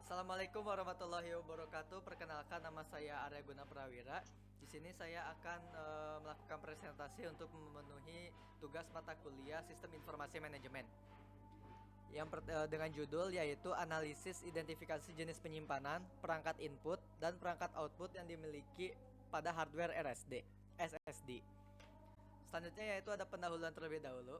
Assalamualaikum warahmatullahi wabarakatuh. Perkenalkan, nama saya Arya Guna Prawira. Di sini saya akan melakukan presentasi untuk memenuhi tugas mata kuliah Sistem Informasi Manajemen dengan judul yaitu analisis identifikasi jenis penyimpanan, perangkat input dan perangkat output yang dimiliki pada hardware SSD. Selanjutnya yaitu ada pendahuluan terlebih dahulu.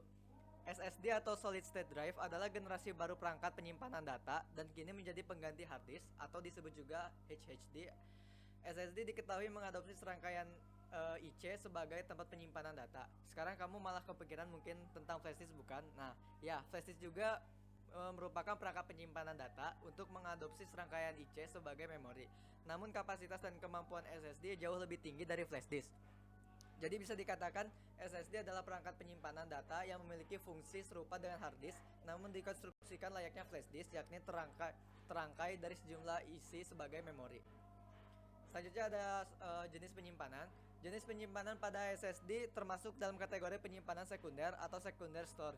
SSD atau Solid State Drive adalah generasi baru perangkat penyimpanan data dan kini menjadi pengganti hard disk atau disebut juga HDD. SSD diketahui mengadopsi serangkaian IC sebagai tempat penyimpanan data. Sekarang kamu malah kepikiran mungkin tentang flash disk, bukan? Nah, ya, flash disk juga merupakan perangkat penyimpanan data untuk mengadopsi serangkaian IC sebagai memori. Namun kapasitas dan kemampuan SSD jauh lebih tinggi dari flash disk. Jadi bisa dikatakan SSD adalah perangkat penyimpanan data yang memiliki fungsi serupa dengan hard disk, namun dikonstruksikan layaknya flash disk, yakni terangkai dari sejumlah isi sebagai memori. Selanjutnya ada jenis penyimpanan. Jenis penyimpanan pada SSD termasuk dalam kategori penyimpanan sekunder atau secondary storage,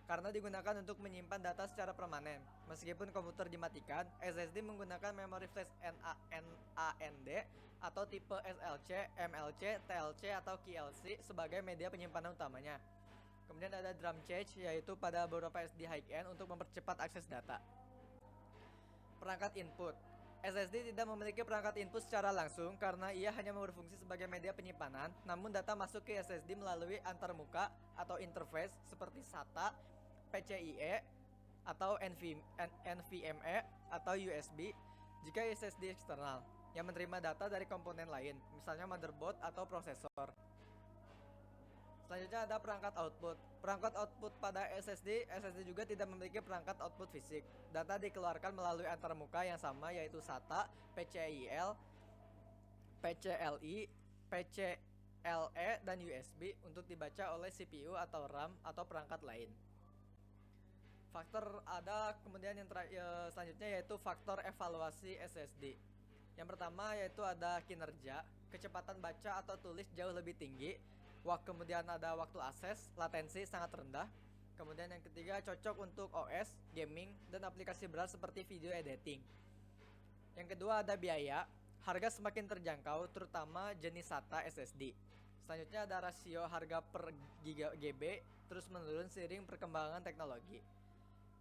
karena digunakan untuk menyimpan data secara permanen. Meskipun komputer dimatikan, SSD menggunakan memori flash NAND atau tipe SLC, MLC, TLC atau QLC sebagai media penyimpanan utamanya. Kemudian ada drum cache, yaitu pada beberapa SD high-end untuk mempercepat akses data. Perangkat input. SSD tidak memiliki perangkat input secara langsung karena ia hanya berfungsi sebagai media penyimpanan, namun data masuk ke SSD melalui antarmuka atau interface seperti SATA, PCIe, atau NVMe, atau USB jika SSD eksternal yang menerima data dari komponen lain, misalnya motherboard atau prosesor. Selanjutnya ada perangkat output. Perangkat output pada SSD juga tidak memiliki perangkat output fisik. Data dikeluarkan melalui antarmuka yang sama, yaitu SATA, PCIe, PCLE, dan USB untuk dibaca oleh CPU atau RAM atau perangkat lain. Faktor ada kemudian yang selanjutnya yaitu faktor evaluasi SSD. Yang pertama yaitu ada kinerja, kecepatan baca atau tulis jauh lebih tinggi. Kemudian ada waktu akses, latensi sangat rendah. Kemudian yang ketiga cocok untuk OS, gaming, dan aplikasi berat seperti video editing. Yang kedua ada biaya, harga semakin terjangkau terutama jenis SATA SSD. Selanjutnya ada rasio harga per GB terus menurun seiring perkembangan teknologi.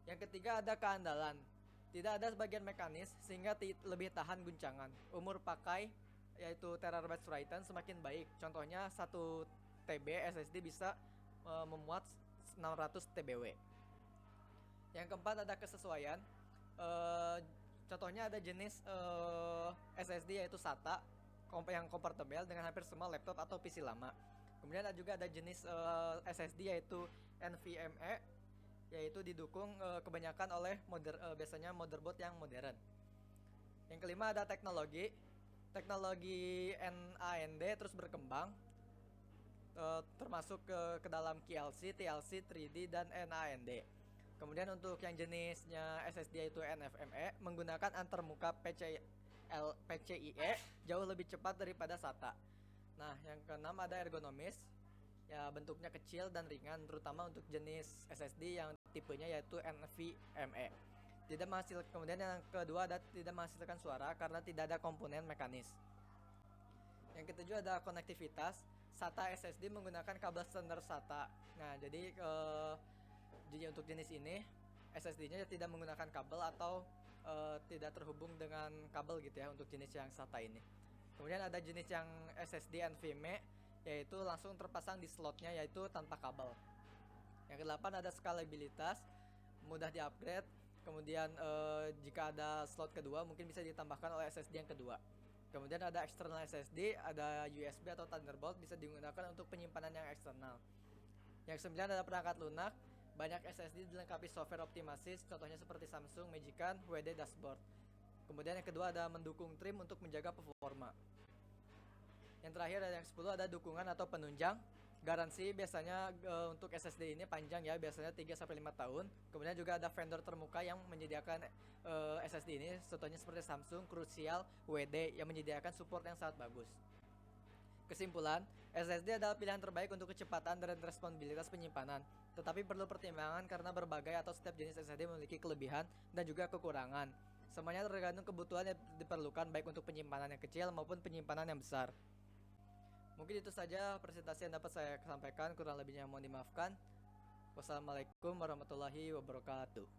Yang ketiga ada keandalan, tidak ada sebagian mekanis sehingga lebih tahan guncangan. Umur pakai yaitu terabyte written semakin baik. Contohnya 1 TB SSD bisa memuat 600 TBW. Yang keempat ada kesesuaian. Contohnya ada jenis SSD yaitu SATA yang compatible dengan hampir semua laptop atau PC lama. Kemudian juga ada jenis SSD yaitu NVMe, yaitu didukung kebanyakan oleh biasanya motherboard yang modern. Yang kelima ada teknologi. Teknologi NAND terus berkembang, termasuk ke dalam QLC, TLC, 3D, dan NAND. Kemudian untuk yang jenisnya SSD yaitu NVMe menggunakan antarmuka PCIe jauh lebih cepat daripada SATA. Nah, yang keenam ada ergonomis. Ya, bentuknya kecil dan ringan terutama untuk jenis SSD yang tipenya yaitu NVMe. Kemudian yang kedua ada tidak menghasilkan suara karena tidak ada komponen mekanis. Yang ketujuh ada konektivitas. SATA SSD menggunakan kabel standar SATA. Nah, jadi untuk jenis ini SSD-nya tidak menggunakan kabel atau tidak terhubung dengan kabel gitu ya untuk jenis yang SATA ini. Kemudian ada jenis yang SSD NVMe, yaitu langsung terpasang di slotnya yaitu tanpa kabel. Yang kedelapan ada scalabilitas, mudah di-upgrade. Kemudian jika ada slot kedua mungkin bisa ditambahkan oleh SSD yang kedua. Kemudian ada external SSD, ada USB atau Thunderbolt bisa digunakan untuk penyimpanan yang eksternal. Yang kesembilan ada perangkat lunak. Banyak SSD dilengkapi software optimasi, contohnya seperti Samsung Magican WD Dashboard. Kemudian yang kedua ada mendukung trim untuk menjaga performa. Yang terakhir ada yang 10 ada dukungan atau penunjang. Garansi biasanya untuk SSD ini panjang ya, biasanya 3-5 tahun. Kemudian juga ada vendor termuka yang menyediakan SSD ini, contohnya seperti Samsung, Crucial, WD yang menyediakan support yang sangat bagus. Kesimpulan, SSD adalah pilihan terbaik untuk kecepatan dan responsibilitas penyimpanan, tetapi perlu pertimbangan karena berbagai atau setiap jenis SSD memiliki kelebihan dan juga kekurangan. Semuanya tergantung kebutuhan yang diperlukan baik untuk penyimpanan yang kecil maupun penyimpanan yang besar. Mungkin itu saja presentasi yang dapat saya sampaikan, kurang lebihnya mohon dimaafkan. Wassalamualaikum warahmatullahi wabarakatuh.